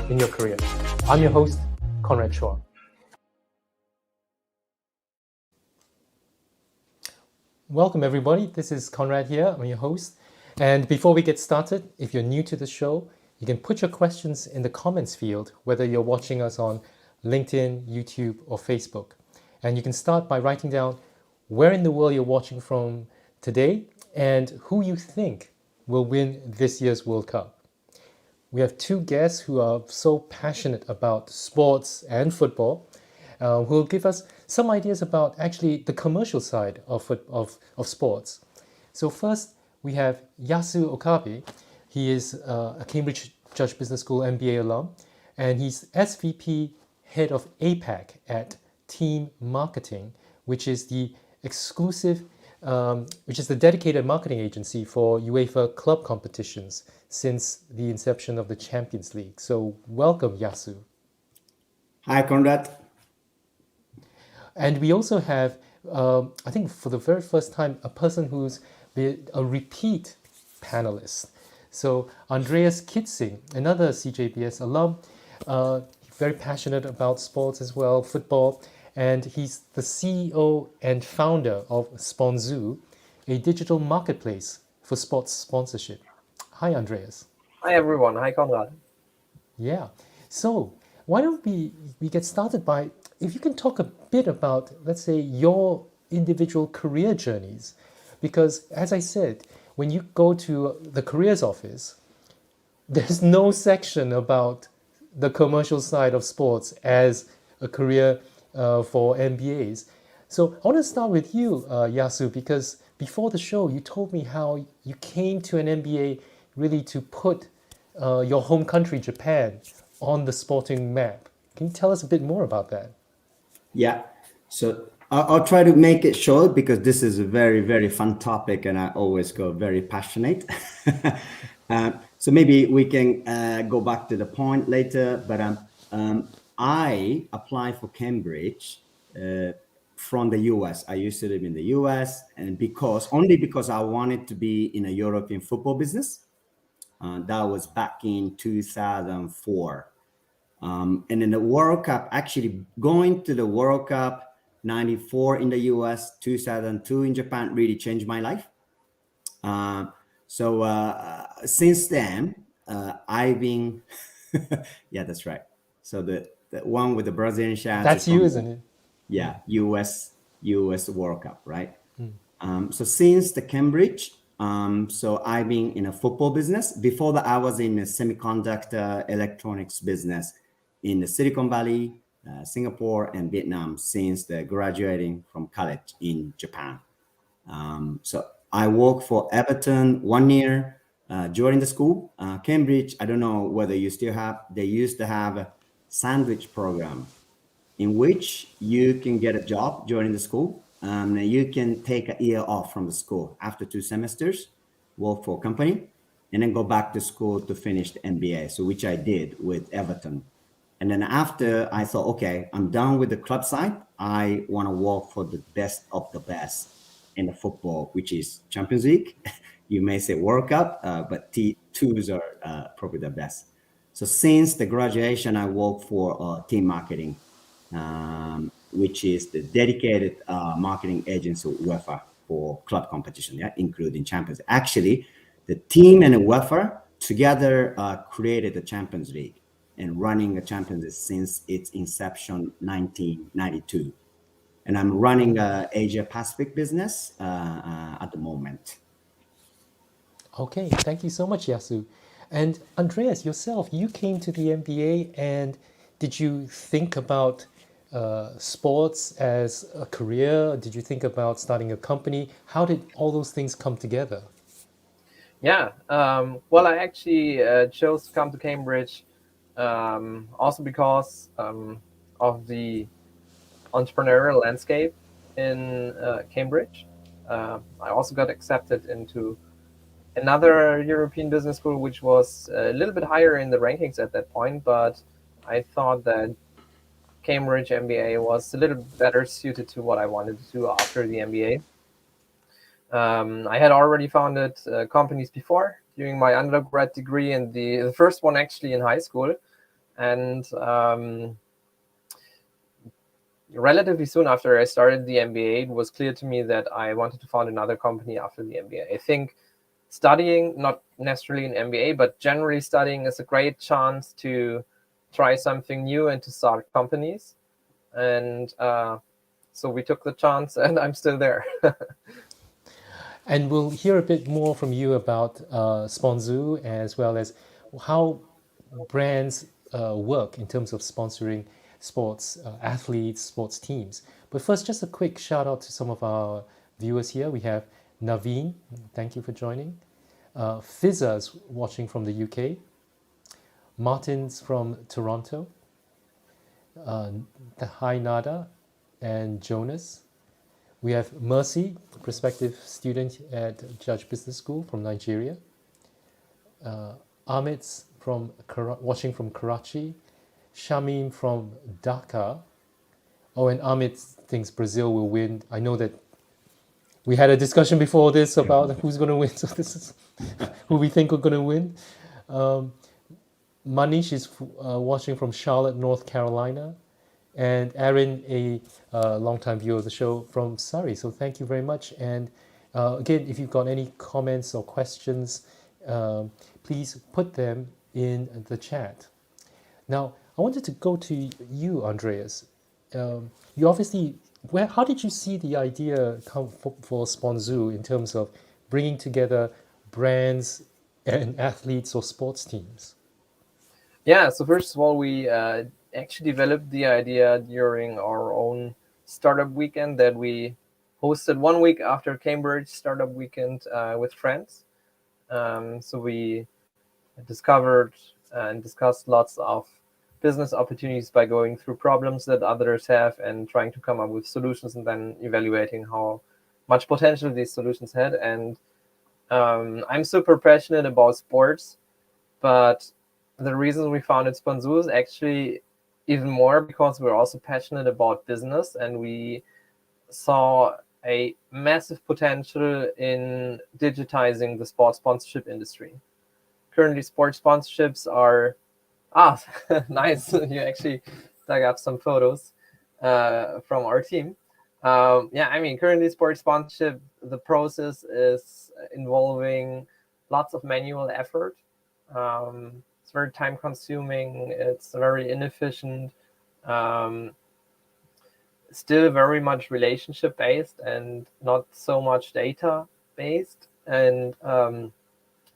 in your career. I'm your host, Conrad Chua. Welcome, everybody. This is Conrad here. I'm your host. And before we get started, if you're new to the show, you can put your questions in the comments field, whether you're watching us on LinkedIn, YouTube, or Facebook. And you can start by writing down where in the world you're watching from today and who you think will win this year's World Cup. We have two guests who are so passionate about sports and football, who will give us some ideas about actually the commercial side of sports. So first, we have Yasu Okabe. He is a Cambridge Judge Business School MBA alum, and he's SVP Head of APAC at Team Marketing, which is the dedicated marketing agency for UEFA club competitions since the inception of the Champions League. So welcome, Yasu. Hi, Conrad. And we also have, I think for the very first time, a person who's been a repeat panelist. So Andreas Kitzing, another CJBS alum, very passionate about sports as well, football, and he's the CEO and founder of Sponzoo, a digital marketplace for sports sponsorship. Hi, Andreas. Hi, everyone. Hi, Conrad. Yeah. So why don't we get started by, if you can talk a bit about, let's say, your individual career journeys. Because as I said, when you go to the careers office, there's no section about the commercial side of sports as a career for MBAs. So I want to start with you, Yasu, because before the show, you told me how you came to an MBA really to put your home country, Japan, on the sporting map. Can you tell us a bit more about that? Yeah, so I'll try to make it short because this is a very, very fun topic and I always go very passionate. So maybe we can go back to the point later, but I applied for Cambridge from the US. I used to live in the US and only because I wanted to be in a European football business. That was back in 2004. And in the World Cup, actually going to the World Cup 94 in the US, 2002 in Japan really changed my life. So since then, I've been, yeah, that's right. So the one with the Brazilian shirts. That's you, isn't it? Yeah, US World Cup, right? So since the Cambridge, so I've been in a football business. Before that, I was in a semiconductor electronics business in the Silicon Valley, Singapore, and Vietnam since the graduating from college in Japan. So I worked for Everton 1 year during the school. Cambridge, I don't know whether you still have, they used to have a sandwich program in which you can get a job during the school. You can take a year off from the school after 2 semesters, work for a company, and then go back to school to finish the MBA. So which I did with Everton. And then after I thought, okay, I'm done with the club side. I want to work for the best of the best in the football, which is Champions League. You may say World Cup, but T2s are probably the best. So since the graduation, I work for Team Marketing, which is the dedicated marketing agency of UEFA for club competition, yeah, including Champions. Actually, the team and UEFA together created the Champions League and running the Champions League since its inception, 1992. And I'm running Asia Pacific business at the moment. Okay, thank you so much, Yasu. And Andreas, yourself, you came to the MBA, and did you think about sports as a career? Did you think about starting a company? How did all those things come together? Yeah. Well, I actually chose to come to Cambridge also because of the entrepreneurial landscape in Cambridge. I also got accepted into another European business school, which was a little bit higher in the rankings at that point, but I thought that Cambridge MBA was a little better suited to what I wanted to do after the MBA. I had already founded companies before during my undergrad degree, and the first one actually in high school. And relatively soon after I started the MBA, it was clear to me that I wanted to found another company after the MBA. I think studying, not necessarily an MBA, but generally studying is a great chance to try something new and to start companies. And so we took the chance, and I'm still there. And we'll hear a bit more from you about Sponzu, as well as how brands work in terms of sponsoring sports athletes, sports teams. But first, just a quick shout out to some of our viewers here. We have Naveen, thank you for joining. Fizza's watching from the UK. Martin's from Toronto. Hi Nada and Jonas. We have Mercy, prospective student at Judge Business School from Nigeria. Amit's from watching from Karachi. Shamim from Dhaka. Oh, and Amit thinks Brazil will win. I know that we had a discussion before this about who's going to win. So this is who we think are going to win. Manish is watching from Charlotte, North Carolina. And Aaron, a longtime viewer of the show from Surrey. So thank you very much. And again, if you've got any comments or questions, please put them in the chat. Now, I wanted to go to you, Andreas. You obviously, how did you see the idea come for Sponzu in terms of bringing together brands and athletes or sports teams? Yeah, so first of all, we actually developed the idea during our own startup weekend that we hosted 1 week after Cambridge Startup Weekend with friends. So we discovered and discussed lots of business opportunities by going through problems that others have and trying to come up with solutions, and then evaluating how much potential these solutions had. And I'm super passionate about sports, but the reason we founded Sponzu is actually even more because we're also passionate about business, and we saw a massive potential in digitizing the sports sponsorship industry. Currently, sports sponsorships are nice. You actually dug up some photos from our team. Yeah, I mean, currently sports sponsorship, the process is involving lots of manual effort. It's very time consuming. It's very inefficient. Still very much relationship based and not so much data based. And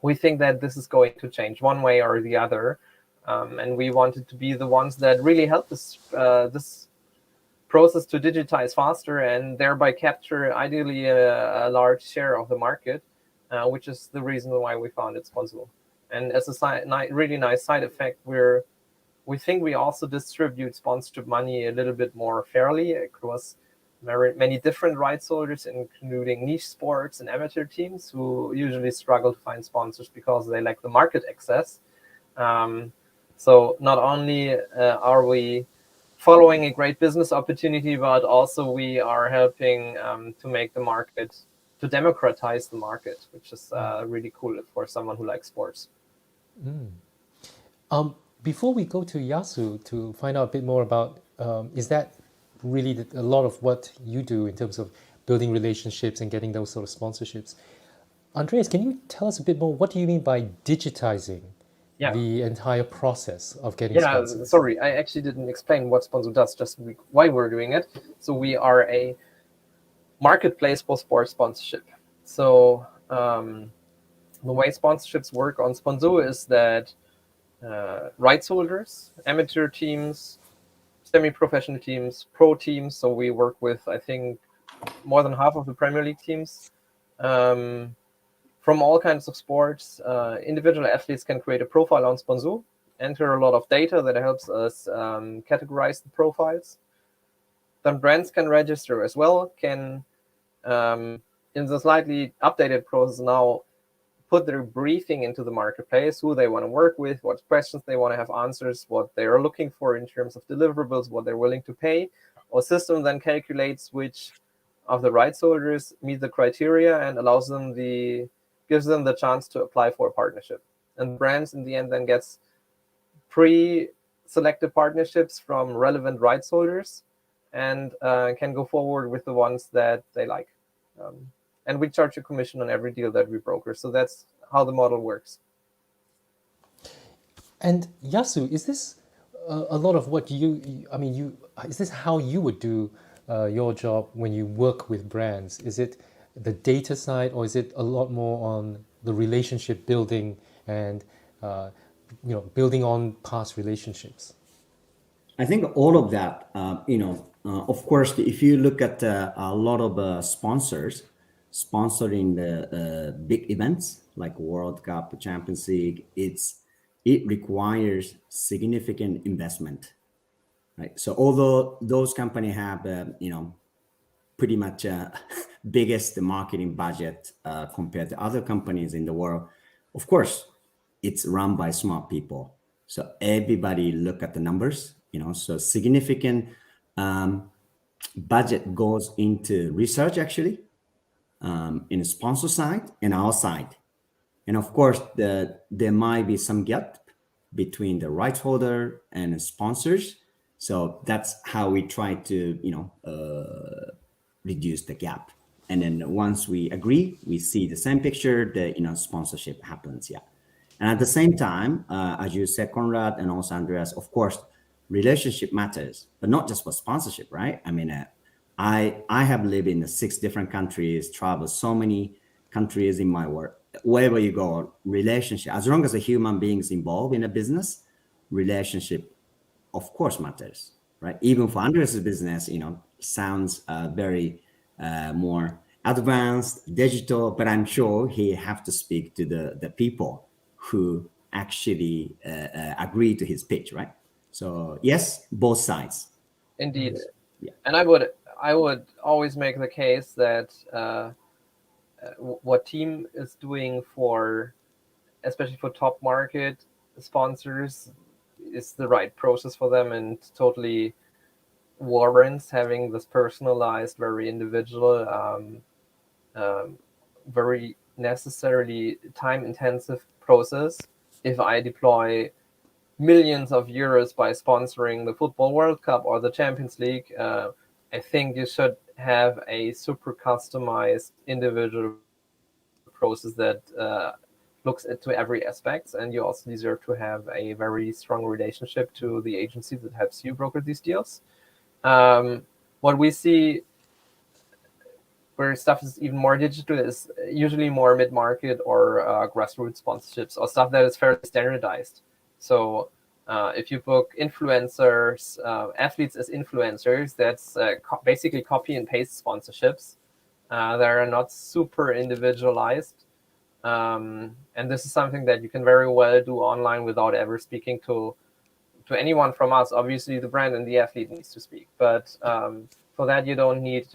we think that this is going to change one way or the other. And we wanted to be the ones that really help this process to digitize faster and thereby capture ideally a large share of the market, which is the reason why we founded Sponzu. And as a really nice side effect, we think we also distribute sponsorship money a little bit more fairly across many different rights holders, including niche sports and amateur teams who usually struggle to find sponsors because they lack the market access. So not only are we following a great business opportunity, but also we are helping to make the market, to democratize the market, which is really cool for someone who likes sports. Before we go to Yasu to find out a bit more about, is that really a lot of what you do in terms of building relationships and getting those sort of sponsorships? Andreas, can you tell us a bit more? What do you mean by digitizing the entire process of getting sponsors? Sorry, I actually didn't explain what Sponzu does, just why we're doing it. So we are a marketplace for sports sponsorship. So the way sponsorships work on Sponzu is that rights holders, amateur teams, semi-professional teams, pro teams, so we work with, I think, more than half of the Premier League teams, from all kinds of sports. Individual athletes can create a profile on Sponzu, enter a lot of data that helps us categorize the profiles. Then brands can register as well, can, in the slightly updated process now, put their briefing into the marketplace, who they want to work with, what questions they want to have answers, what they are looking for in terms of deliverables, what they're willing to pay. Our system then calculates which of the rights holders meet the criteria and gives them the chance to apply for a partnership. And brands in the end then gets selected partnerships from relevant rights holders, and can go forward with the ones that they like. And we charge a commission on every deal that we broker. So that's how the model works. And Yasu, is this a lot of what I mean, is this how you would do your job when you work with brands? Is it the data side, or is it a lot more on the relationship building and building on past relationships? I think all of that, of course, if you look at a lot of sponsors sponsoring the big events like World Cup, Champions League, it requires significant investment, right? So although those companies have, pretty much biggest marketing budget compared to other companies in the world, of course, it's run by smart people. So everybody look at the numbers, so significant budget goes into research actually, in the sponsor side and our side. And of course, there might be some gap between the rights holder and the sponsors. So that's how we try to, reduce the gap. And then once we agree, we see the same picture, the sponsorship happens. Yeah. And at the same time, as you said, Conrad, and also Andreas, of course, relationship matters, but not just for sponsorship, right? I mean, I have lived in 6 different countries, traveled so many countries in my work. Wherever you go, relationship, as long as a human being is involved in a business, relationship, of course, matters, right? Even for Andreas' business, sounds very more advanced, digital, but I'm sure he have to speak to the people who actually agree to his pitch, right? So yes, both sides. Indeed. Yeah. And I would always make the case that what team is doing for, especially for top market sponsors, is the right process for them and totally warrants having this personalized, very individual, very necessarily time-intensive process. If I deploy millions of euros by sponsoring the Football World Cup or the Champions League, I think you should have a super customized individual process that looks to every aspect, and you also deserve to have a very strong relationship to the agency that helps you broker these deals. What we see where stuff is even more digital is usually more mid-market or grassroots sponsorships or stuff that is fairly standardized. So if you book influencers, athletes as influencers, that's basically copy and paste sponsorships. They are not super individualized. And this is something that you can very well do online without ever speaking to anyone from us. Obviously, the brand and the athlete needs to speak. But for that, you don't need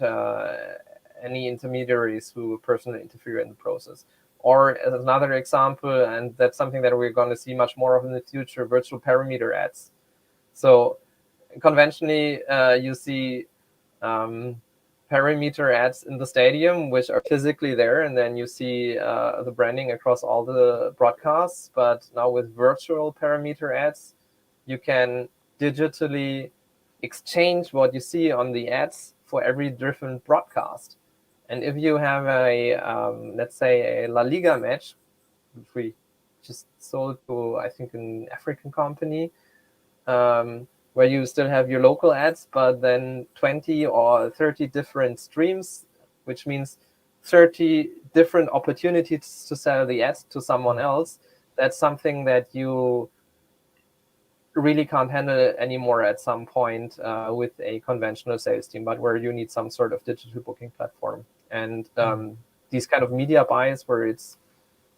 any intermediaries who personally interfere in the process. Or as another example, and that's something that we're going to see much more of in the future, virtual parameter ads. So conventionally, you see parameter ads in the stadium, which are physically there, and then you see the branding across all the broadcasts. But now with virtual parameter ads, you can digitally exchange what you see on the ads for every different broadcast. And if you have a, let's say, a La Liga match, which we just sold to, I think, an African company, where you still have your local ads, but then 20 or 30 different streams, which means 30 different opportunities to sell the ads to someone else, that's something that you really can't handle anymore at some point with a conventional sales team, but where you need some sort of digital booking platform. And these kind of media buys where it's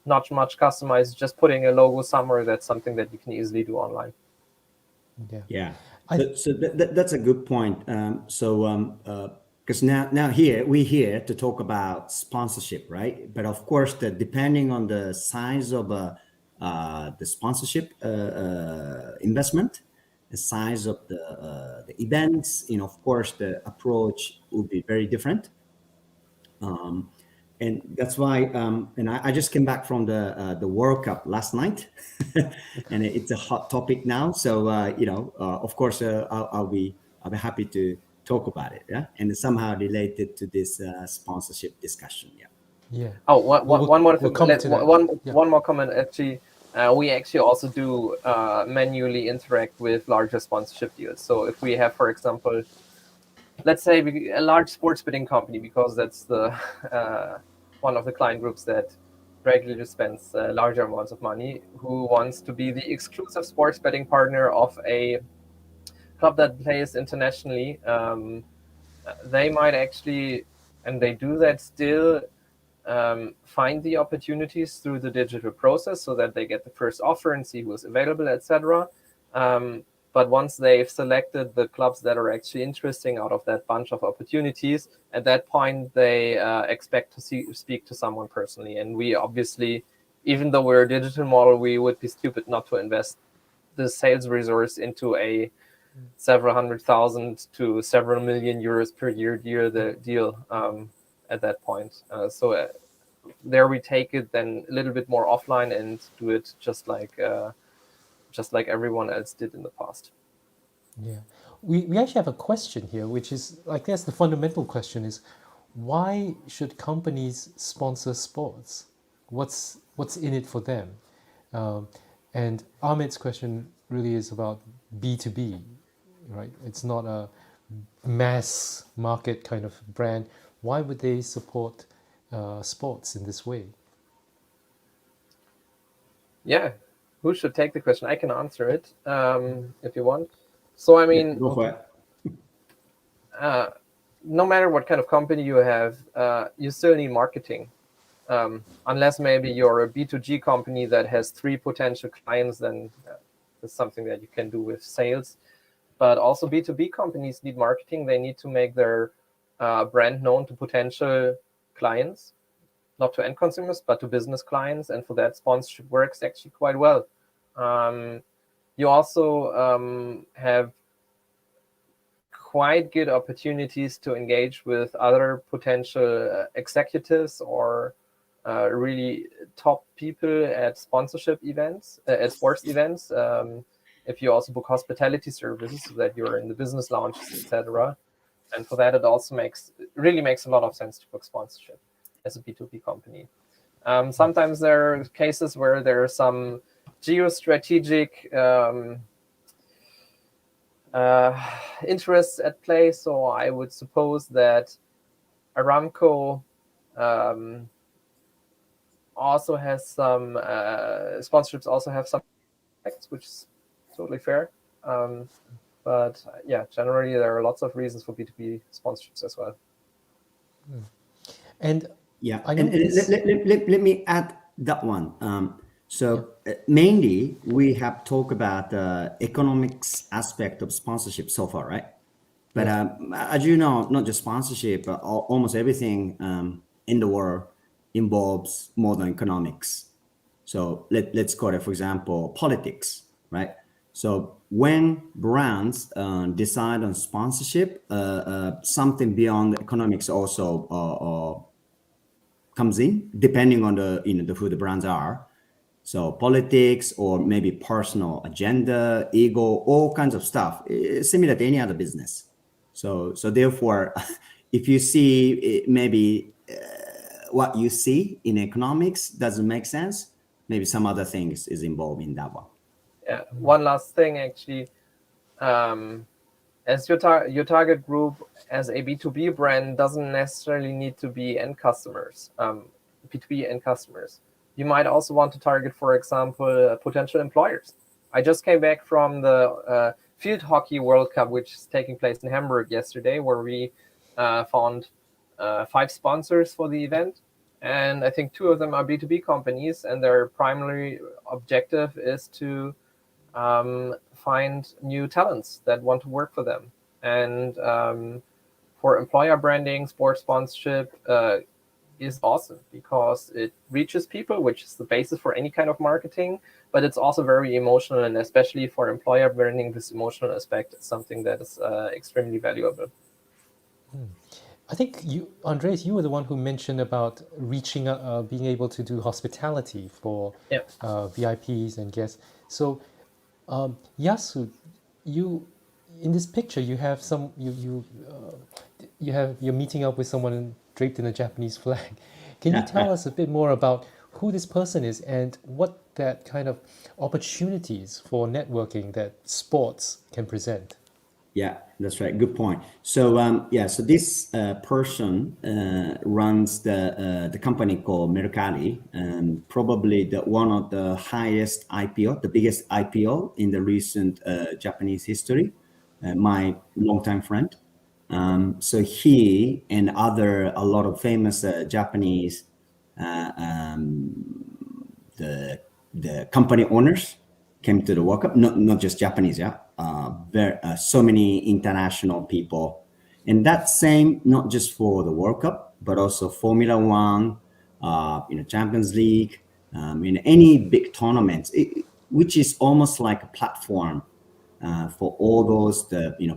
not much customized, just putting a logo somewhere, that's something that you can easily do online. Yeah. So that's a good point. Because now we're here to talk about sponsorship, right? But of course, depending on the size of the sponsorship investment, the size of the events, of course, the approach would be very different. And that's why, and I just came back from the World Cup last night, and it's a hot topic now. So of course, I'll be happy to talk about it. Yeah, and it's somehow related to this sponsorship discussion. Yeah. Yeah. Oh, We'll, one more we'll thing. come to that. Yeah. One more comment. Actually, we actually also do manually interact with larger sponsorship deals. So if we have, for example, let's say a large sports betting company, because that's the one of the client groups that regularly spends larger amounts of money, who wants to be the exclusive sports betting partner of a club that plays internationally. They might actually, and they do that still, find the opportunities through the digital process so that they get the first offer and see who's available, etc. But once they've selected the clubs that are actually interesting out of that bunch of opportunities, at that point they expect to speak to someone personally. And we obviously, even though we're a digital model, we would be stupid not to invest the sales resource into a several $100,000 to several million euros per year deal at that point. So there we take it then a little bit more offline and do it just like everyone else did in the past. Yeah. We actually have a question here, which is, I guess the fundamental question is, why should companies sponsor sports? What's in it for them? And Ahmed's question really is about B2B, right? It's not a mass market kind of brand. Why would they support sports in this way? Yeah, who should take the question? I can answer it if you want. So I Yeah, mean, go for it. no matter what kind of company you have, you still need marketing. Unless maybe you're a B2G company that has 3 potential clients, then that's something that you can do with sales. But also B2B companies need marketing. They need to make their brand known to potential clients, not to end consumers, but to business clients. And for that, sponsorship works actually quite well. You also have quite good opportunities to engage with other potential executives or really top people at sponsorship events, at sports events. If you also book hospitality services, so that you're in the business lounges, etc. And for that, it also really makes a lot of sense to book sponsorship as a B2B company. Sometimes there are cases where there are some geostrategic interests at play. So I would suppose that Aramco also has some sponsorships, also have some effects, which is totally fair. But yeah, generally there are lots of reasons for B2B sponsorships as well. And Yeah, I know and this. let me add that one. Mainly, we have talked about the economics aspect of sponsorship so far, right? But Yeah. as you know, not just sponsorship, but almost everything in the world involves more than economics. So let's call it, for example, politics, right? So when brands decide on sponsorship, something beyond economics also comes in, depending on the who the brands are. So politics or maybe personal agenda, ego, all kinds of stuff, similar to any other business. So therefore, if you see maybe what you see in economics doesn't make sense, maybe some other things is involved in that one. Yeah. One last thing, actually. As your target group as a B2B brand doesn't necessarily need to be end customers, B2B end customers. You might also want to target, for example, potential employers. I just came back from the Field Hockey World Cup, which is taking place in Hamburg yesterday, where we found 5 sponsors for the event. And I think 2 of them are B2B companies, and their primary objective is to find new talents that want to work for them. And for employer branding, sports sponsorship is awesome because it reaches people, which is the basis for any kind of marketing, but it's also very emotional. And especially for employer branding, this emotional aspect is something that is extremely valuable. I think you, Andreas, you were the one who mentioned about reaching, being able to do hospitality for Yeah. VIPs and guests. So, Yasu, you, in this picture, you have you're meeting up with someone draped in a Japanese flag. Can you tell us a bit more about who this person is and what that kind of opportunities for networking that sports can present? Yeah, that's right. Good point. So so this person runs the company called Mercari, probably the one of the highest IPO, the biggest IPO in the recent Japanese history. My longtime friend. So he and a lot of famous Japanese uh, um, the company owners came to the World Cup. Not just Japanese, yeah. So many international people, and that same not just for the World Cup, but also Formula One, Champions League, in any big tournaments, which is almost like a platform for all those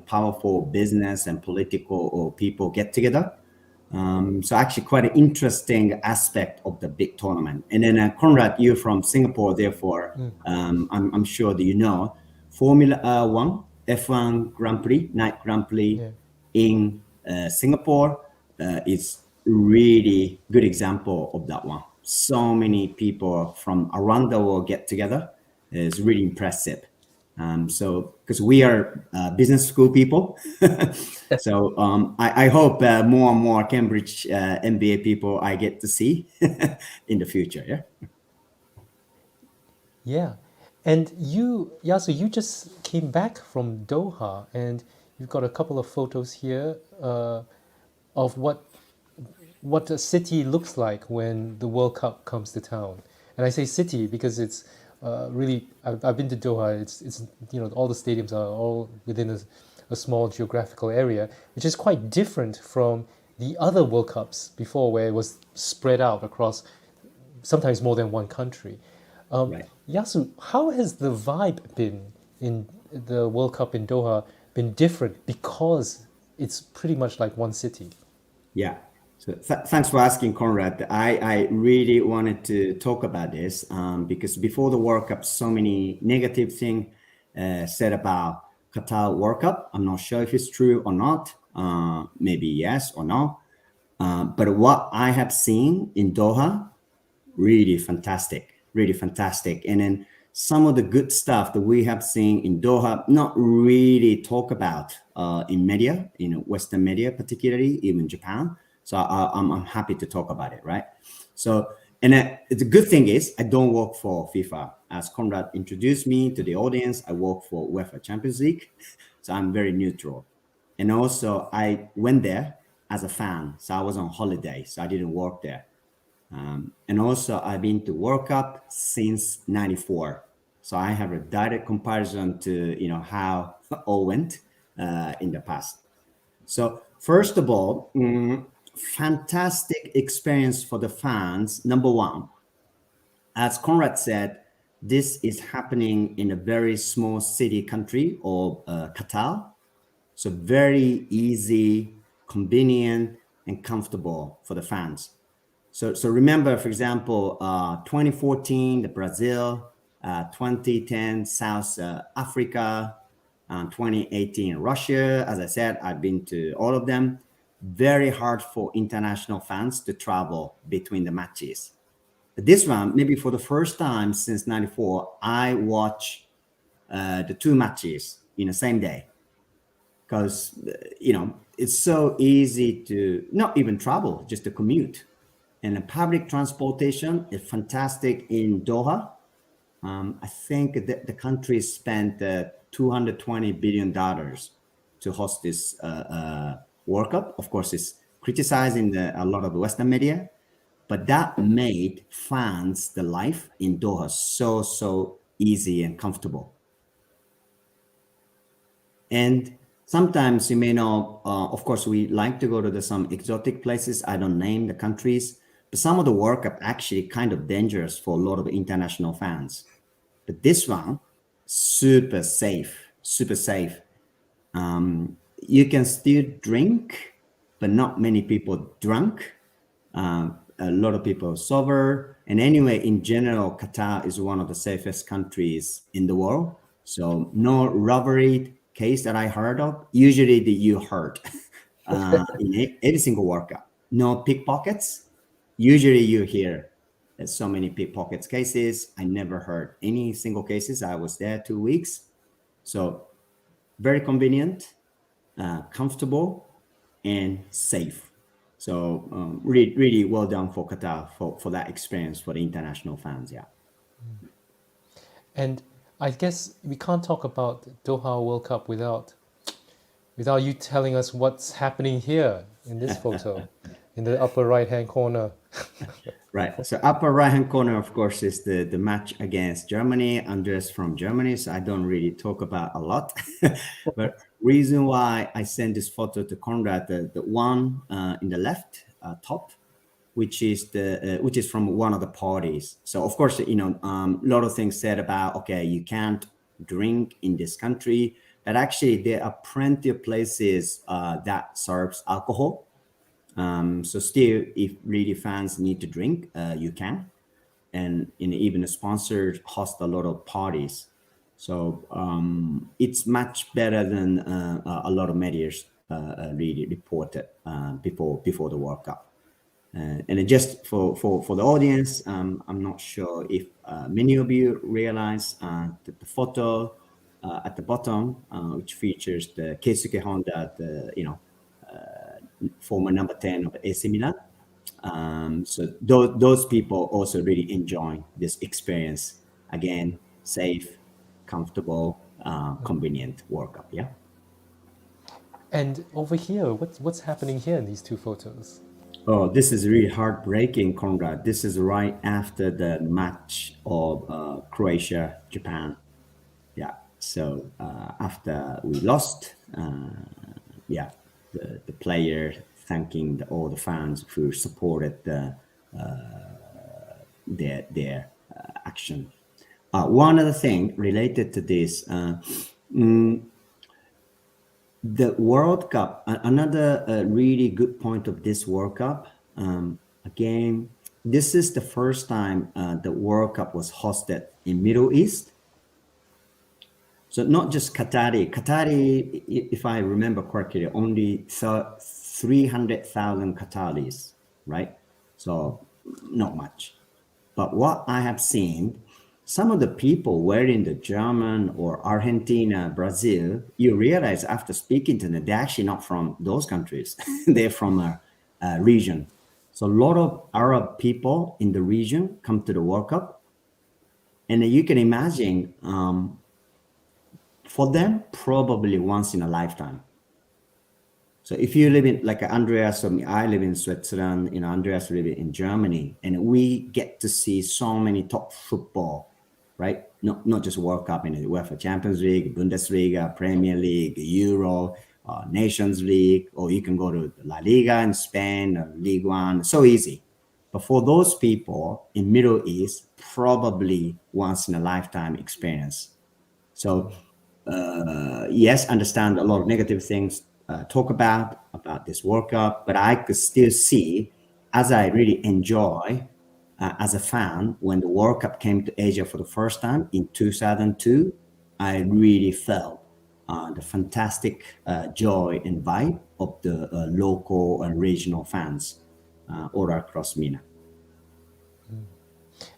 powerful business and political people get together. So actually quite an interesting aspect of the big tournament. And then Conrad, you're from Singapore, therefore I'm sure that you know Formula One, F1 Grand Prix, Night Grand Prix Yeah. in Singapore is really good example of that one. So many people from around the world get together. It's really impressive. So because we are business school people, so I hope more and more Cambridge MBA people I get to see in the future. Yeah. Yeah. And you, Yasu, you just came back from Doha and you've got a couple of photos here of what a city looks like when the World Cup comes to town. And I say city because it's really, I've been to Doha. It's all the stadiums are all within a small geographical area, which is quite different from the other World Cups before, where it was spread out across sometimes more than one country. Right. Yasu, how has the vibe been in the World Cup in Doha been different because it's pretty much like one city? Yeah. So thanks for asking, Conrad. I really wanted to talk about this because before the World Cup, so many negative things said about Qatar World Cup. I'm not sure if it's true or not. Maybe yes or no. But what I have seen in Doha, really fantastic, really fantastic. And then some of the good stuff that we have seen in Doha, not really talk about in media, Western media, particularly even Japan. So I'm happy to talk about it, right? So, and the good thing is I don't work for FIFA. As Conrad introduced me to the audience, I work for UEFA Champions League. So I'm very neutral. And also I went there as a fan. So I was on holiday, so I didn't work there. And also I've been to World Cup since 94. So I have a direct comparison to, how all went in the past. So first of all, fantastic experience for the fans. Number one, as Conrad said, this is happening in a very small city country of Qatar. So very easy, convenient, and comfortable for the fans. So remember, for example, 2014, the Brazil, 2010, South Africa, 2018, Russia. As I said, I've been to all of them. Very hard for international fans to travel between the matches. But this one, maybe for the first time since 94, I watch the two matches in the same day because, it's so easy to not even travel, just to commute. And the public transportation is fantastic in Doha. I think that the country spent $220 billion to host this World Cup. Of course, it's criticizing a lot of the Western media, but that made fans the life in Doha so easy and comfortable. And sometimes you may know, of course, we like to go to some exotic places. I don't name the countries, but some of the World Cup actually kind of dangerous for a lot of international fans. But this one, super safe, super safe. You can still drink but not many people drunk. A lot of people sober. And anyway, in general, Qatar is one of the safest countries in the world. So no robbery case that I heard of. Usually you heard in every single World Cup. No pickpockets. Usually you hear so many pickpockets cases. I never heard any single cases. I was there 2 weeks. So very convenient, comfortable, and safe. So really, really well done for Qatar for that experience for the international fans. Yeah. And I guess we can't talk about Doha World Cup without you telling us what's happening here in this photo, in the upper right-hand corner. Right. So upper right-hand corner, of course, is the match against Germany. Andres from Germany, so I don't really talk about a lot. But reason why I sent this photo to Conrad, the one in the left top, which is from one of the parties. So of course, a lot of things said about, okay, you can't drink in this country, but actually there are plenty of places that serves alcohol. So still, if really fans need to drink, you can, and even the sponsors host a lot of parties. So it's much better than a lot of medias really reported before the World Cup. And just for the audience, I'm not sure if many of you realize that the photo at the bottom, which features the Keisuke Honda, former number 10 of AC Milan. So those people also really enjoy this experience. Again, safe, comfortable, convenient World Cup. Yeah. And over here, what's happening here in these two photos? Oh, this is really heartbreaking, Conrad. This is right after the match of Croatia, Japan. Yeah. So after we lost, the player thanking all the fans who supported their action. One other thing related to this, the World Cup, another really good point of this World Cup, again, this is the first time the World Cup was hosted in Middle East. So not just Qatari, if I remember correctly, only 300,000 Qataris, right? So not much. But what I have seen, some of the people wearing the German or Argentina, Brazil, you realize after speaking to them, they're actually not from those countries. They're from a region. So a lot of Arab people in the region come to the World Cup. And you can imagine, for them, probably once in a lifetime. So if you live in, like Andreas or me, I live in Switzerland, Andreas live in Germany, and we get to see so many top football, right? Not just World Cup, in the UEFA Champions League, Bundesliga, Premier League, Euro, Nations League, or you can go to La Liga in Spain, or League One, so easy. But for those people in Middle East, probably once in a lifetime experience. So yes, understand a lot of negative things talk about this World Cup, but I could still see, as I really enjoy as a fan, when the World Cup came to Asia for the first time in 2002, I really felt the fantastic joy and vibe of the local and regional fans all across MENA.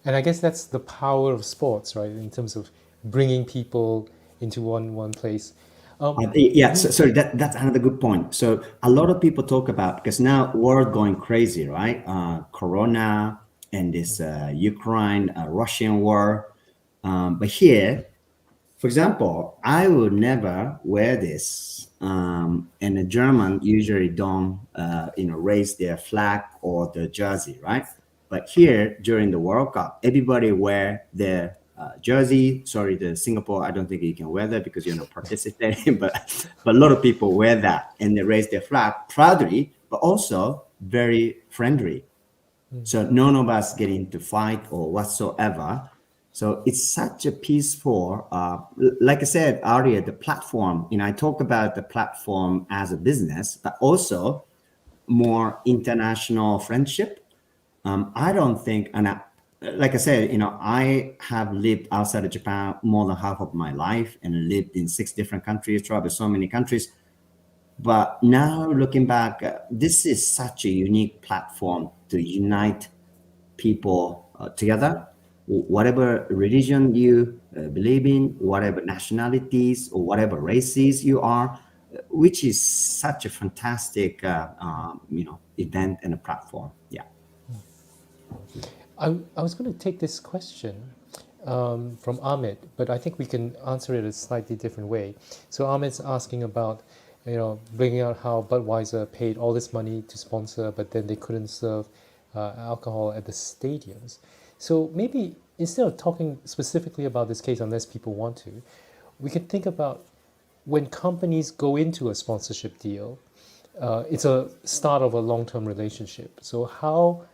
And I guess that's the power of sports, right? In terms of bringing people into one place. Sorry, that's another good point. So a lot of people talk about, because now world going crazy, right? Corona and this Ukraine, Russian war. But here, for example, I would never wear this. And the German usually don't, raise their flag or the jersey, right? But here during the World Cup, everybody wear their jersey. Sorry, the Singapore, I don't think you can wear that because you're not participating, but a lot of people wear that and they raise their flag proudly, but also very friendly. So none of us get into fight or whatsoever. So it's such a peaceful, like I said earlier, the platform, I talk about the platform as a business, but also more international friendship. I don't think, like I said, I have lived outside of Japan more than half of my life and lived in 6 different countries, traveled so many countries. But now looking back, this is such a unique platform to unite people together, whatever religion you believe in, whatever nationalities or whatever races you are, which is such a fantastic, event and a platform. Yeah. I was going to take this question from Ahmed, but I think we can answer it a slightly different way. So Ahmed's asking about, bringing out how Budweiser paid all this money to sponsor, but then they couldn't serve alcohol at the stadiums. So maybe instead of talking specifically about this case, unless people want to, we can think about when companies go into a sponsorship deal, it's a start of a long-term relationship. So how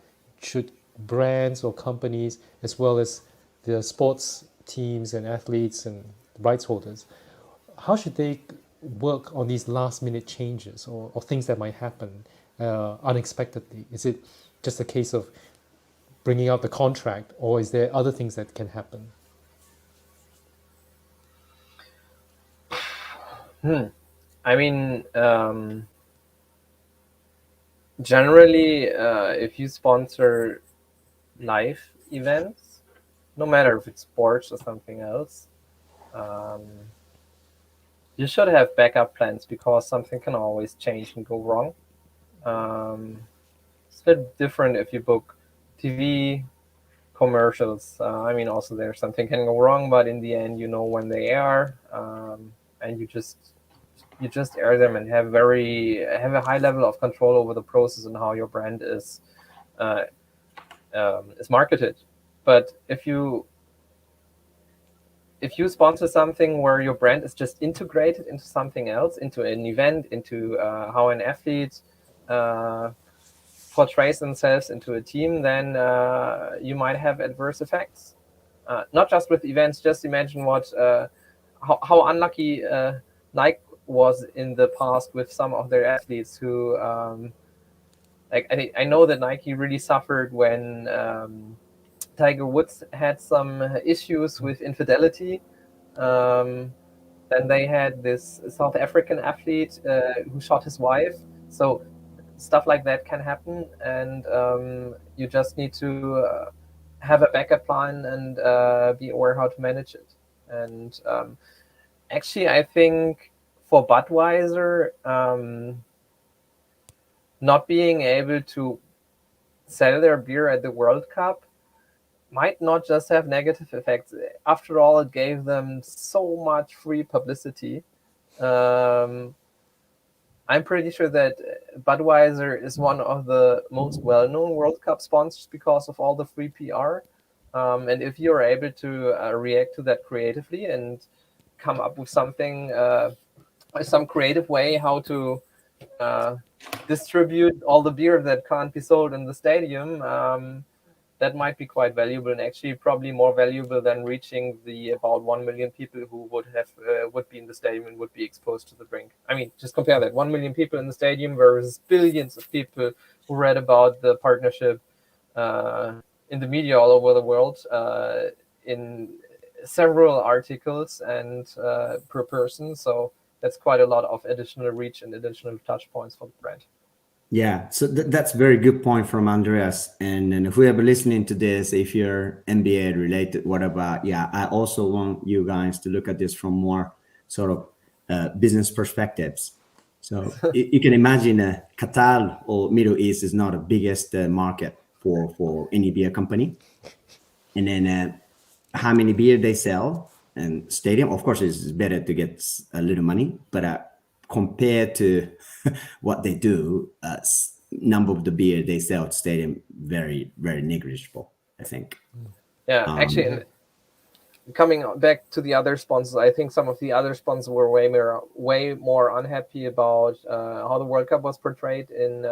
should brands or companies, as well as the sports teams and athletes and rights holders, how should they work on these last-minute changes or things that might happen unexpectedly? Is it just a case of bringing out the contract, or is there other things that can happen? I mean, generally, if you sponsor live events, no matter if it's sports or something else, you should have backup plans because something can always change and go wrong. It's a bit different if you book TV commercials. I mean, also there's something can go wrong, but in the end, you know when they air, and you just air them and have a high level of control over the process and how your brand is marketed. But if you sponsor something where your brand is just integrated into something else, into an event, into how an athlete portrays themselves into a team, then you might have adverse effects. Not just with events. Just imagine how unlucky Nike was in the past with some of their athletes who, I know that Nike really suffered when Tiger Woods had some issues with infidelity. Then they had this South African athlete who shot his wife. So stuff like that can happen, and you just need to have a backup plan and be aware how to manage it. And actually, I think for Budweiser, not being able to sell their beer at the World Cup might not just have negative effects. After all, it gave them so much free publicity. I'm pretty sure that Budweiser is one of the most well-known World Cup sponsors because of all the free PR. And if you're able to react to that creatively and come up with something, some creative way how to distribute all the beer that can't be sold in the stadium, that might be quite valuable, and actually probably more valuable than reaching the about 1 million people who would be in the stadium and would be exposed to the drink. I mean, just compare that 1 million people in the stadium versus billions of people who read about the partnership in the media all over the world, in several articles and per person. So that's quite a lot of additional reach and additional touch points for the brand. Yeah, so that's very good point from Andreas. And whoever listening to this, if you're NBA related, whatever, yeah, I also want you guys to look at this from more sort of business perspectives. So you can imagine Qatar or Middle East is not the biggest market for any beer company. And then how many beer they sell and stadium, of course, it's better to get a little money, but compared to what they do, number of the beer they sell at stadium, very, very negligible, I think. Yeah, actually, coming back to the other sponsors, I think some of the other sponsors were way more unhappy about how the World Cup was portrayed and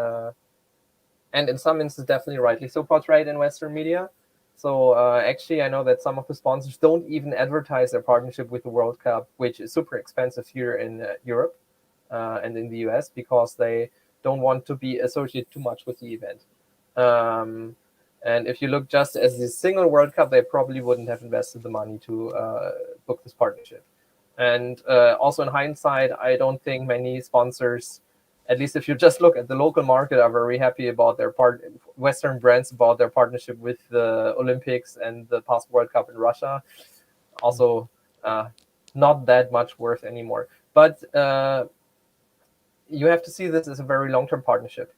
in some instances definitely rightly so portrayed in Western media. So actually, I know that some of the sponsors don't even advertise their partnership with the World Cup, which is super expensive here in Europe and in the US, because they don't want to be associated too much with the event. And if you look just as the single World Cup, they probably wouldn't have invested the money to book this partnership. And also in hindsight, I don't think many sponsors, at least if you just look at the local market, are very happy about their Western brands about their partnership with the Olympics and the past World Cup in Russia. Also, not that much worth anymore. But you have to see this as a very long-term partnership.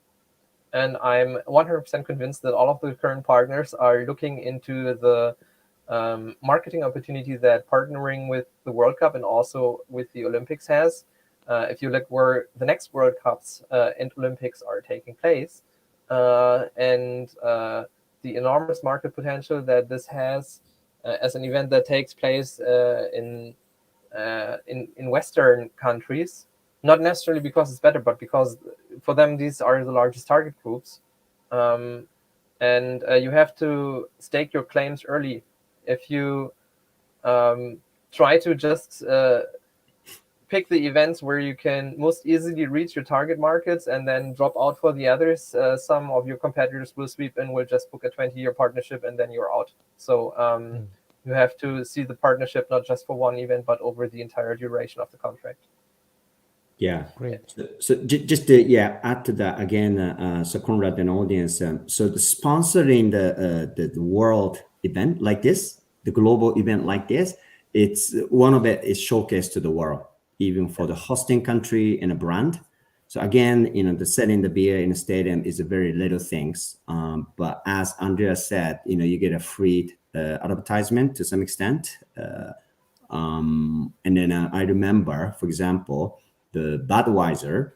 And I'm 100% convinced that all of the current partners are looking into the marketing opportunity that partnering with the World Cup and also with the Olympics has. If you look where the next World Cups and Olympics are taking place, and the enormous market potential that this has as an event that takes place in Western countries, not necessarily because it's better, but because for them these are the largest target groups, and you have to stake your claims early. If you try to just pick the events where you can most easily reach your target markets and then drop out for the others, some of your competitors will sweep in, will just book a 20-year partnership, and then you're out. So you have to see the partnership not just for one event, but over the entire duration of the contract. Yeah, Great. So just to add to that again, so Conrad and audience, so the sponsoring the world event like this, the global event like this, it's one of it is showcased to the world, even for the hosting country and a brand. So again, the selling the beer in a stadium is a very little things, but as Andrea said, you get a free advertisement to some extent, and then I remember, for example, the Budweiser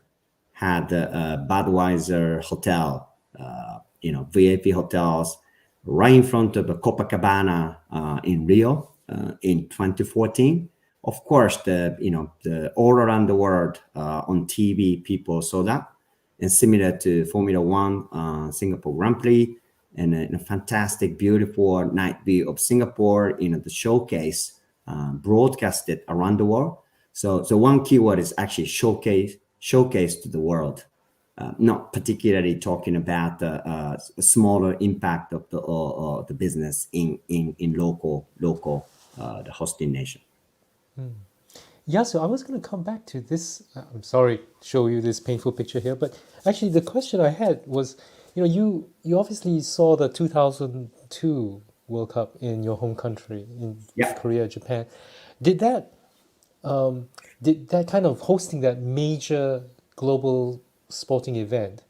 had a Budweiser hotel, VIP hotels right in front of the Copacabana in Rio in 2014. Of course, the all around the world on TV, people saw that, and similar to Formula One, Singapore Grand Prix, and a fantastic, beautiful night view of Singapore. The showcase broadcasted around the world. So one keyword is actually showcase to the world, not particularly talking about a smaller impact of the business in local the hosting nation. Yeah, so I was going to come back to this. I'm sorry to show you this painful picture here, but actually the question I had was, you obviously saw the 2002 World Cup in your home country in Korea, Japan. Did that kind of hosting that major global sporting event,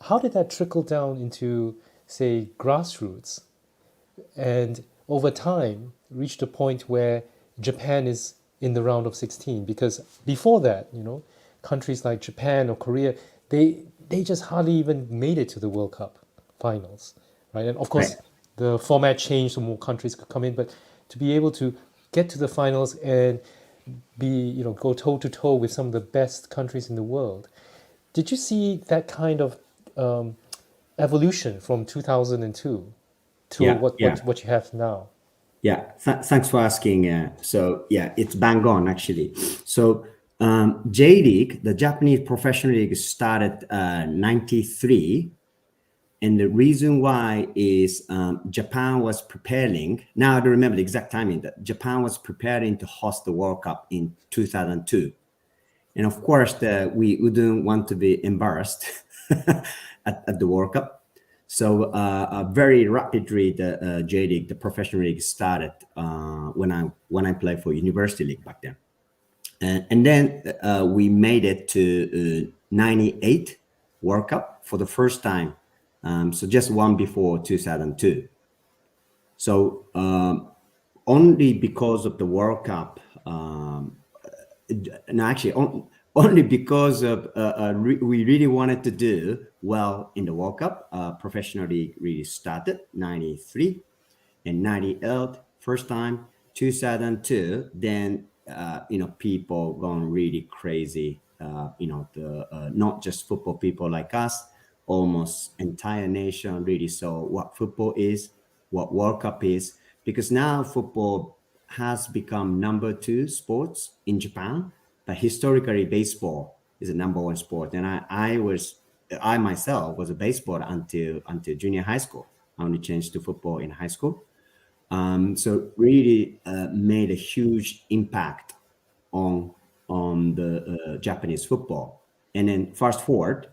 how did that trickle down into, say, grassroots, and over time reached a point where Japan is in the round of 16? Because before that, countries like Japan or Korea, they just hardly even made it to the World Cup finals, right? And of course, the format changed, so more countries could come in, but to be able to get to the finals and go toe to toe with some of the best countries in the world. Did you see that kind of evolution from 2002 to what you have now? Yeah, thanks for asking. So it's bang on actually. So J League, the Japanese professional league, started 93. And the reason why is Japan was preparing. Now I don't remember the exact timing. That Japan was preparing to host the World Cup in 2002, and of course we wouldn't want to be embarrassed at the World Cup. So very rapidly the J League, the professional league, started when I played for University League back then, and then we made it to 98 World Cup for the first time. So just one before 2002. So only because of the World Cup, only because of we really wanted to do well in the World Cup. Professional league really started 93 and 98 first time, 2002. Then people gone really crazy. Not just football people like us. Almost entire nation really saw what football is, what World Cup is, because now football has become number 2 sports in Japan, but historically baseball is the number one sport. And I myself was a baseball until junior high school. I only changed to football in high school. So really made a huge impact on the Japanese football. And then fast forward,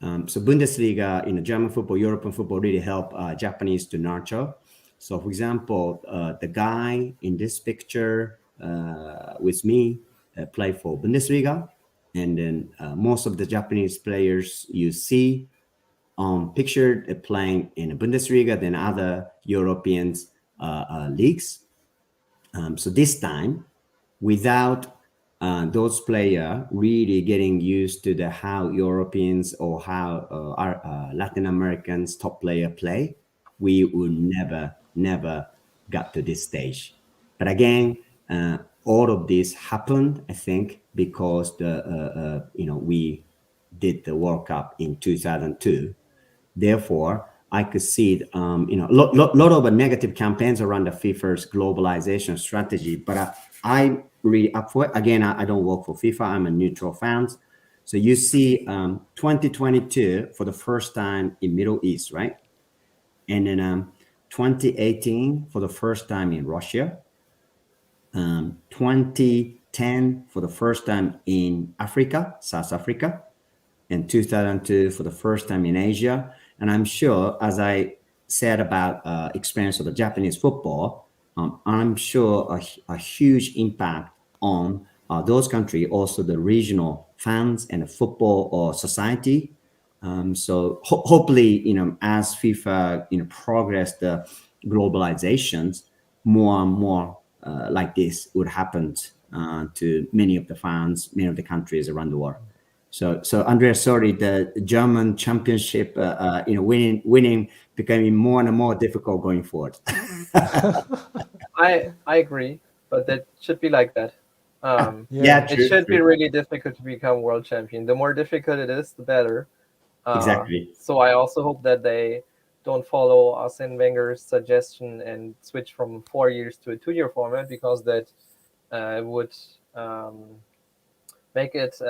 so Bundesliga, German football, European football really help Japanese to nurture. So, for example, the guy in this picture with me play for Bundesliga, and then most of the Japanese players you see pictured playing in the Bundesliga than other European leagues. So this time, without those players really getting used to the how Europeans or how our Latin Americans top player play, we would never got to this stage. But again, all of this happened, I think, because we did the World Cup in 2002. Therefore, I could see, lot of negative campaigns around the FIFA's globalization strategy. But I really up for it. Again, I don't work for FIFA. I'm a neutral fan. So you see 2022 for the first time in Middle East, right? And then 2018 for the first time in Russia. 2010 for the first time in Africa, South Africa. And 2002 for the first time in Asia. And I'm sure, as I said about experience of the Japanese football, I'm sure a huge impact on those countries, also the regional fans and the football or society. So hopefully, as FIFA, progress the globalizations, more and more like this would happen to many of the fans, many of the countries around the world. So Andrea, sorry, the German championship, winning becoming more and more difficult going forward. I agree, but that should be like that. Yeah, It true, should be true. really difficult to become world champion. The more difficult it is, the better. Exactly. So I also hope that they don't follow Arsene Wenger's suggestion and switch from 4 years to a 2-year format, because that would make it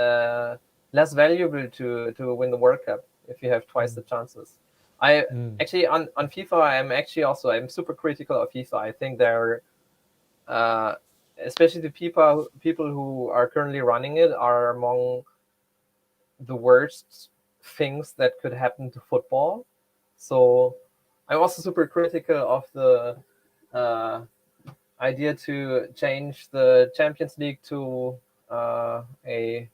less valuable to win the World Cup if you have twice the chances. I actually on FIFA I'm super critical of FIFA. I think they're especially the people who are currently running it are among the worst things that could happen to football. So I'm also super critical of the idea to change the Champions League to a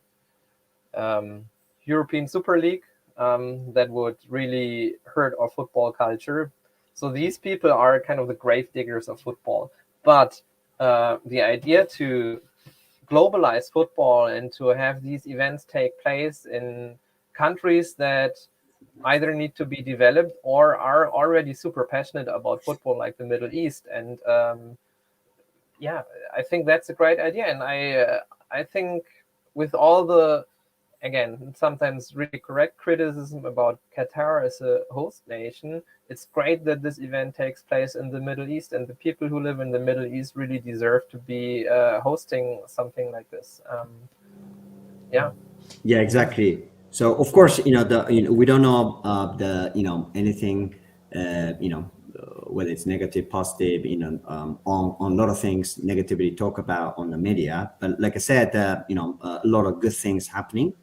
European Super League. That would really hurt our football culture. So these people are kind of the grave diggers of football. But the idea to globalize football and to have these events take place in countries that either need to be developed or are already super passionate about football, like the Middle East. And I think that's a great idea. And I think with all the, again, sometimes really correct criticism about Qatar as a host nation, it's great that this event takes place in the Middle East, and the people who live in the Middle East really deserve to be hosting something like this. Yeah, exactly. So of course, we don't know anything, whether it's negative, positive, on a lot of things negativity talk about on the media. But like I said, a lot of good things happening.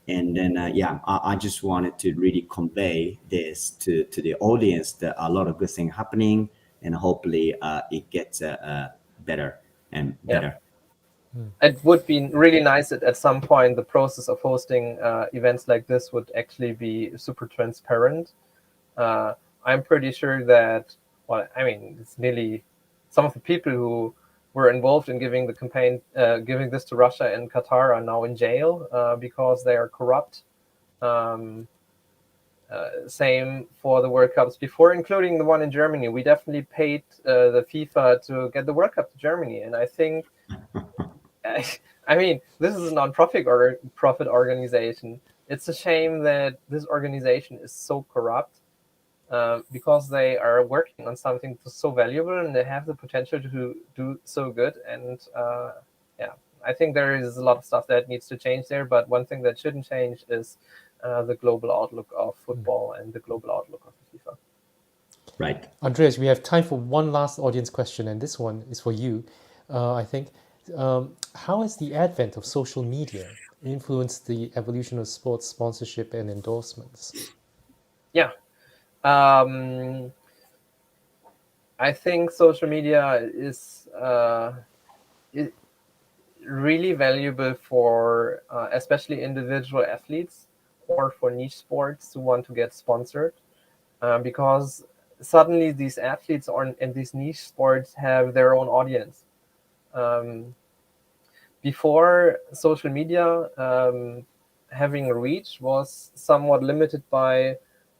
And then, I just wanted to really convey this to the audience that a lot of good things happening, and hopefully it gets better and better. it would be really nice that at some point the process of hosting events like this would actually be super transparent. I'm pretty sure that, it's nearly some of the people who were involved in giving the campaign, giving this to Russia and Qatar, are now in jail because they are corrupt. Same for the World Cups before, including the one in Germany. We definitely paid the FIFA to get the World Cup to Germany, and I think, this is a non-profit or profit organization. It's a shame that this organization is so corrupt. Because they are working on something so valuable and they have the potential to do so good. And I think there is a lot of stuff that needs to change there, but one thing that shouldn't change is the global outlook of football and the global outlook of FIFA. Right. Andreas, we have time for one last audience question, and this one is for you, I think. How has the advent of social media influenced the evolution of sports sponsorship and endorsements? Yeah. Um, I think social media is really valuable for especially individual athletes or for niche sports who want to get sponsored, because suddenly these athletes and these niche sports have their own audience. Before social media, having reach was somewhat limited by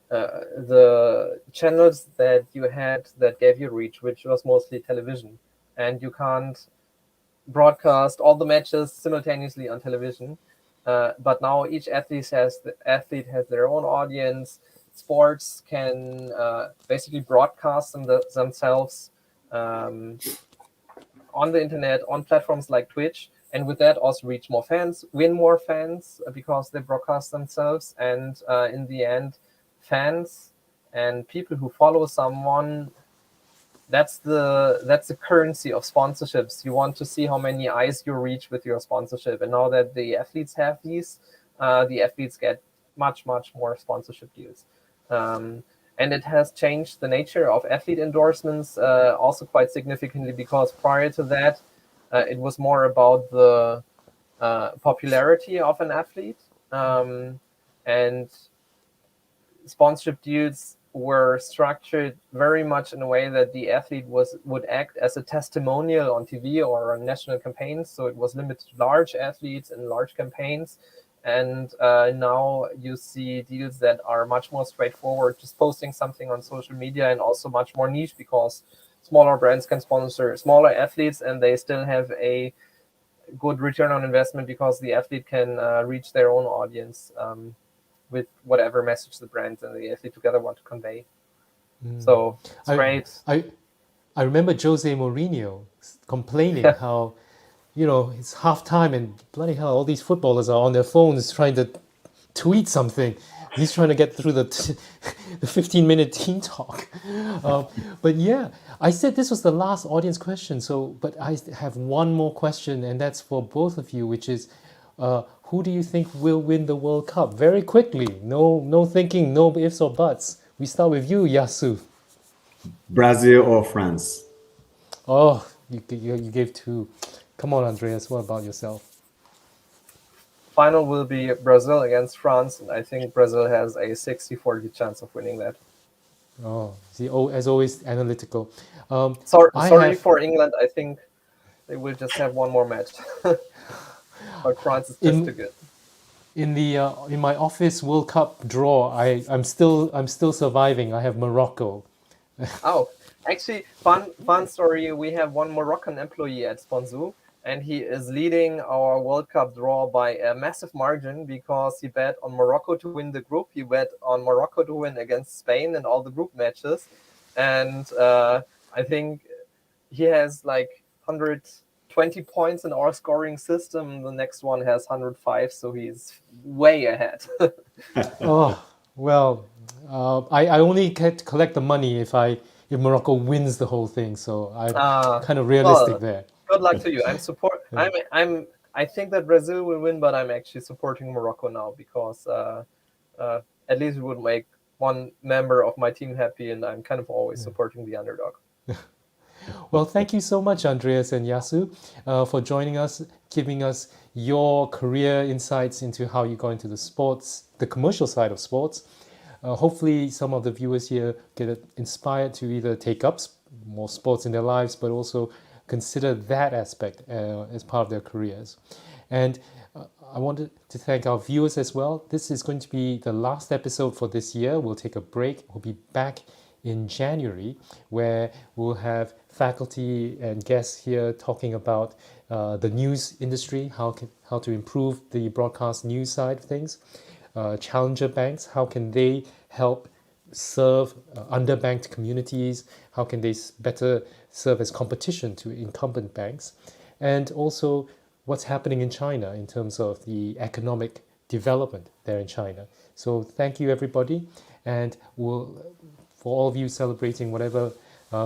the channels that you had that gave you reach, which was mostly television. And you can't broadcast all the matches simultaneously on television. But now each athlete has their own audience. Sports can basically broadcast themselves on the internet, on platforms like Twitch, and with that also reach more fans, win more fans because they broadcast themselves. And in the end, fans and people who follow someone, that's the currency of sponsorships. You want to see how many eyes you reach with your sponsorship. And now that the athletes have these, the athletes get much more sponsorship deals. And it has changed the nature of athlete endorsements also quite significantly, because prior to that, it was more about the popularity of an athlete, and sponsorship deals were structured very much in a way that the athlete would act as a testimonial on TV or on national campaigns. So it was limited to large athletes and large campaigns. And now you see deals that are much more straightforward, just posting something on social media, and also much more niche, because smaller brands can sponsor smaller athletes and they still have a good return on investment, because the athlete can reach their own audience with whatever message the brand and the athlete together want to convey. So it's I, great. I remember Jose Mourinho complaining how, it's halftime and bloody hell, all these footballers are on their phones trying to tweet something. He's trying to get through the 15-minute team talk. But yeah, I said this was the last audience question. But I have one more question, and that's for both of you, which is, who do you think will win the World Cup? Very quickly, no thinking, no ifs or buts. We start with you, Yasu. Brazil or France? Oh, you gave two. Come on, Andreas. What about yourself? Final will be Brazil against France, and I think Brazil has a 60-40 chance of winning that. Oh, see, as always, analytical. Sorry for England. I think they will just have one more match. But France is just too good. In my office World Cup draw, I'm still surviving. I have Morocco. Oh, actually, fun story. We have one Moroccan employee at Sponsu, and he is leading our World Cup draw by a massive margin, because he bet on Morocco to win the group. He bet on Morocco to win against Spain in all the group matches, and I think he has like 120 points in our scoring system. The next one has 105, so he's way ahead. Oh well, I only get to collect the money if Morocco wins the whole thing. So I'm kind of realistic Well, there. good luck to you. I think that Brazil will win, but I'm actually supporting Morocco now, because at least it would make one member of my team happy, and I'm kind of always supporting the underdog. Well, thank you so much, Andreas and Yasu, for joining us, giving us your career insights into how you got into the commercial side of sports. Hopefully, some of the viewers here get inspired to either take up more sports in their lives, but also consider that aspect as part of their careers. And I wanted to thank our viewers as well. This is going to be the last episode for this year. We'll take a break. We'll be back in January, where we'll have faculty and guests here talking about the news industry, how to improve the broadcast news side of things. Challenger banks, how can they help serve underbanked communities? How can they better serve as competition to incumbent banks? And also, what's happening in China in terms of the economic development there in China. So thank you, everybody, and for all of you celebrating whatever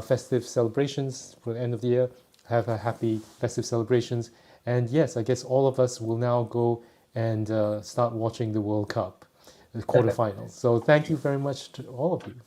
festive celebrations for the end of the year, have a happy festive celebrations. And yes, I guess all of us will now go and start watching the World Cup, the quarterfinals. So thank you very much to all of you.